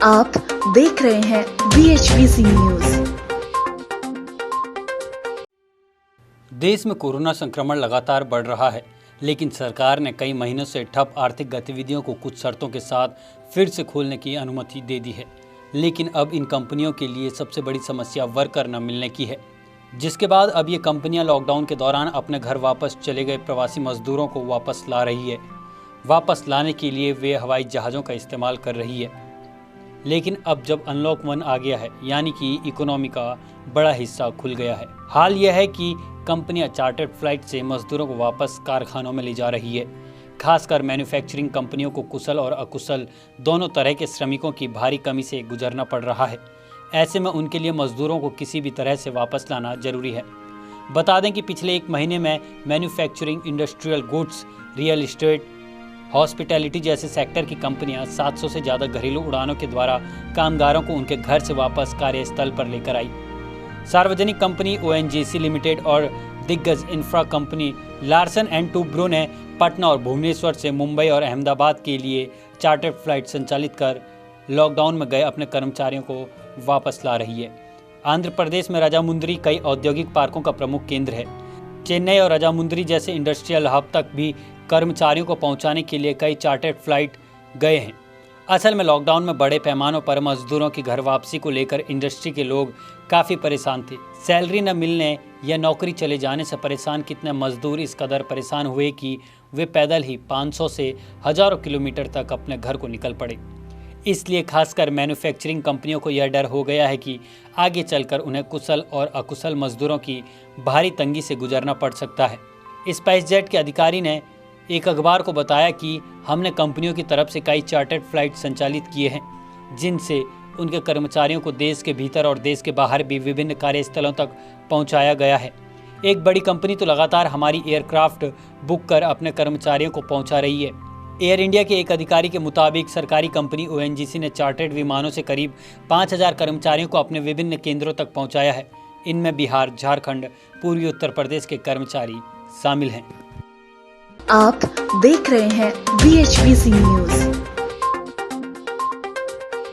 आप देख रहे हैं BHBC न्यूज। देश में कोरोना संक्रमण लगातार बढ़ रहा है, लेकिन सरकार ने कई महीनों से ठप आर्थिक गतिविधियों को कुछ शर्तों के साथ फिर से खोलने की अनुमति दे दी है। लेकिन अब इन कंपनियों के लिए सबसे बड़ी समस्या वर्कर न मिलने की है, जिसके बाद अब ये कंपनियां लॉकडाउन के दौरान अपने घर वापस चले गए प्रवासी मजदूरों को वापस ला रही है। वापस लाने के लिए वे हवाई जहाज़ों का इस्तेमाल कर रही है। लेकिन अब जब अनलॉक 1 आ गया है, यानी कि इकोनॉमी का बड़ा हिस्सा खुल गया है, हाल यह है कि कंपनियां चार्टर्ड फ्लाइट से मजदूरों को वापस कारखानों में ले जा रही है। खासकर मैन्युफैक्चरिंग कंपनियों को कुशल और अकुशल दोनों तरह के श्रमिकों की भारी कमी से गुजरना पड़ रहा है। ऐसे में उनके लिए मजदूरों को किसी भी तरह से वापस लाना जरूरी है। बता दें कि पिछले एक महीने में manufacturing, industrial goods, real estate, hospitality जैसे सेक्टर की कंपनियां 700 से ज़्यादा घरेलू उड़ानों के द्वारा कामगारों को उनके घर से वापस कार्यस्थल पर लेकर आई। सार्वजनिक कंपनी ONGC लिमिटेड और दिग्गज infra company Larsen and Toubro ने पटना और भुवनेश्वर से मुंबई और अहमदाबाद के लिए चार्टर्ड फ्लाइट संचालित कर लॉकडाउन में गए अपने कर्मचारियों को वापस ला रही है। आंध्र प्रदेश में राजामुंद्री कई औद्योगिक पार्कों का प्रमुख केंद्र है। चेन्नई और राजामुंद्री जैसे इंडस्ट्रियल हब तक भी कर्मचारियों को पहुंचाने के लिए कई चार्टर्ड फ्लाइट गए हैं। असल में लॉकडाउन में बड़े पैमानों पर मजदूरों की घर वापसी को लेकर इंडस्ट्री के लोग काफ़ी परेशान थे। सैलरी न मिलने या नौकरी चले जाने से परेशान कितने मजदूर इस कदर परेशान हुए कि वे पैदल ही 500 से हज़ारों किलोमीटर तक अपने घर को निकल पड़े। इसलिए खासकर मैन्युफैक्चरिंग कंपनियों को यह डर हो गया है कि आगे चलकर उन्हें कुशल और अकुशल मजदूरों की भारी तंगी से गुजरना पड़ सकता है। स्पाइसजेट के अधिकारी ने एक अखबार को बताया कि हमने कंपनियों की तरफ से कई चार्टर्ड फ्लाइट संचालित किए हैं, जिनसे उनके कर्मचारियों को देश के भीतर और देश के बाहर भी विभिन्न कार्यस्थलों तक पहुंचाया गया है। एक बड़ी कंपनी तो लगातार हमारी एयरक्राफ्ट बुक कर अपने कर्मचारियों को पहुंचा रही है। एयर इंडिया के एक अधिकारी के मुताबिक सरकारी कंपनी ONGC ने चार्टर्ड विमानों से करीब 5000 कर्मचारियों को अपने विभिन्न केंद्रों तक पहुंचाया है। इनमें बिहार, झारखंड, पूर्वी उत्तर प्रदेश के कर्मचारी शामिल हैं। आप देख रहे हैं BHBC न्यूज।